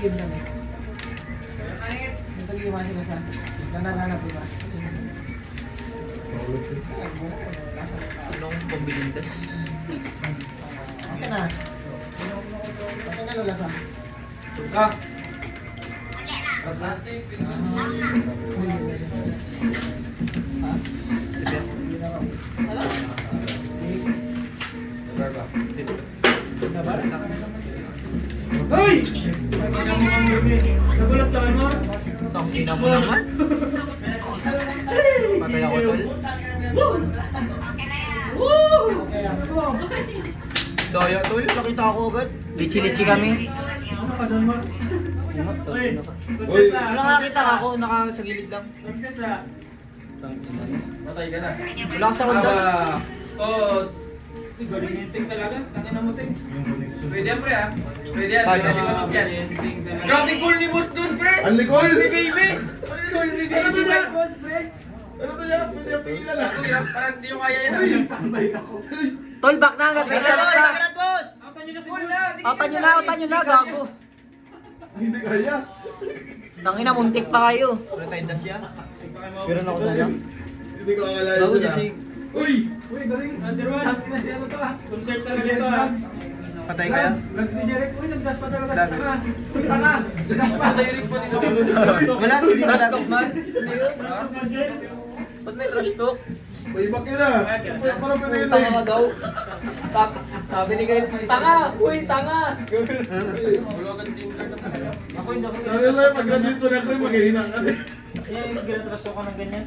game kami. Ito yung masih nasa. Nananganap diba? Anong pambilindas? Okay na. Okay na Lola sa. Ka. Hoy! Nagulat ka mo? Tangina mo naman. Patay ako tol. Daya tol, nakita ako agad. Lichi-lichi kami. Hoy! Wala nga nakita ka ako, sa gilid lang. Pagkasa! Matay ka na. Wala ka sa kondas. Pause. Galing yung ting talaga. Tangin na mo ting. Pwede yan, pre, ah. Pwede yan. Pwede yan. Galing yung ting talaga. Grabe goal ni boss dun, pre. Ang likol! Ni baby. Goal ni Ano baby, to yan? boss, pre. Ano to yan? Pwede yung pigilan ah. Ako yan, parang hindi nyo kaya yan. Sakbay ako. Tol, back na agad. Back na, back na. boss! Atan nyo na si Goal Boss. na. Otan nyo na, gago. Hindi kaya. Tangina, muntik pa kayo. Wala tayong dasya. Pero ako na lang. Hindi ko akalain Bago yun niya ah. si... Uy! Uy, galing. Under one. na si ano to ah. Concert talaga ito ah. Patay ka yan? Vlogs ni Jeric. Uy, nagdas pa talaga si Tanga. Uy, Tanga! Nagdas pa. Patay rin po nito. Wala, si Dino Trash lagi. talk man. Ba't may trash talk? Uy, bakit na? Uy, parang pwede yun Tanga ka eh. daw. Sabi ni Kyle, tanga! Uy, tanga! Bulagan team leader na tayo. Ako hindi ako. Sabi lang, pag-graduate mo na ako, maghihina ka na. Yung ginatraso ko ng ganyan.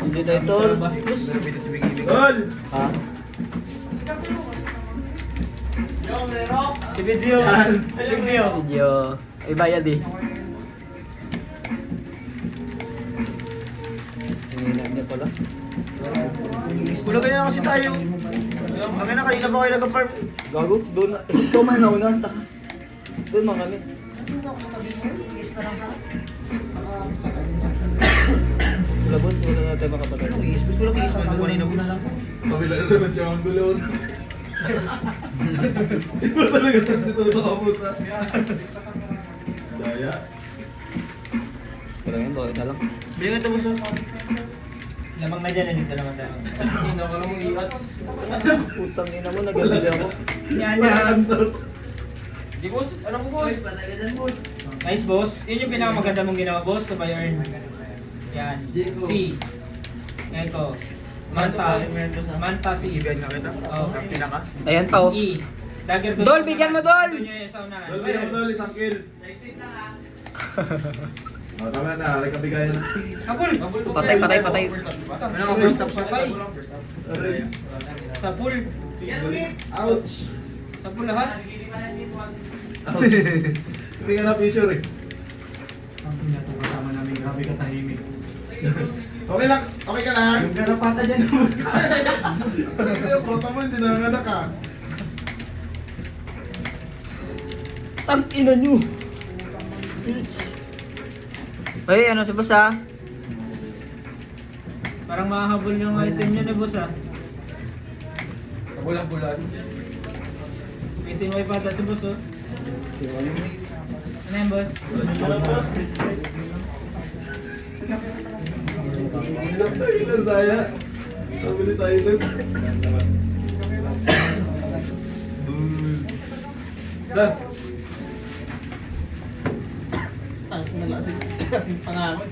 Hindi tayo tol. Bastos. Tol! Ha? Si Video. Yan. Video. Video. Ay, bayad eh. Hinihina niya pala. Wala kaya na kasi tayo. Kami na kanina ba kayo nag-farm? Gago, doon na. Ikaw man nauna. Doon man kami. Hindi ako natabi mo. Yes na lang sana. Wala boss, wala na tayo makapatay. Walang isbus, walang isbus. Kanina po na lang. Kabila na naman siya ang gulo. Di ba talaga dito nakabot ah. Daya. Pero yun, bakit na lang. Bigyan ito boss. Lamang na dyan, hindi naman tayo. Hindi na wala mong iat. Putang ina mo, nagagali ako. Yan, Yan, yan. tol. Di boss, ano mo boss? Nice boss. Yun yung pinakamaganda mong ginawa boss sa Bayern. Yan. C. Ito. Manta. Manta C. Ibigyan nga kita. Oh. Kapila ka. Ayan pa oh. E. Dagger doon. Dol, bigyan mo, Dol! Doon nyo yung sa unahan. Tol, bigyan mo tol, isang kill. Oh, tama na, like kabigayan na. Kapul. Patay, patay, patay. Ano nga first stop sa Patay. Aray. Sa pool. Ouch! Sa pool lahat. Ouch! Hindi ka na picture eh. Ang pinatong kasama namin, grabe ka tahimik. Okay lang, okay ka lang. Yung garapata dyan, kumusta? Yung kota mo, hindi nanganak ah. Tangina nyo. Ay, ano si boss ah? Parang mahahabol yung item nyo na boss ah. Bulag-bulag. May sinway pa ata si boss oh. Ano yan boss? Silent Daya. Sabi ni Silent. Dah. Tangina na kasing pangangon.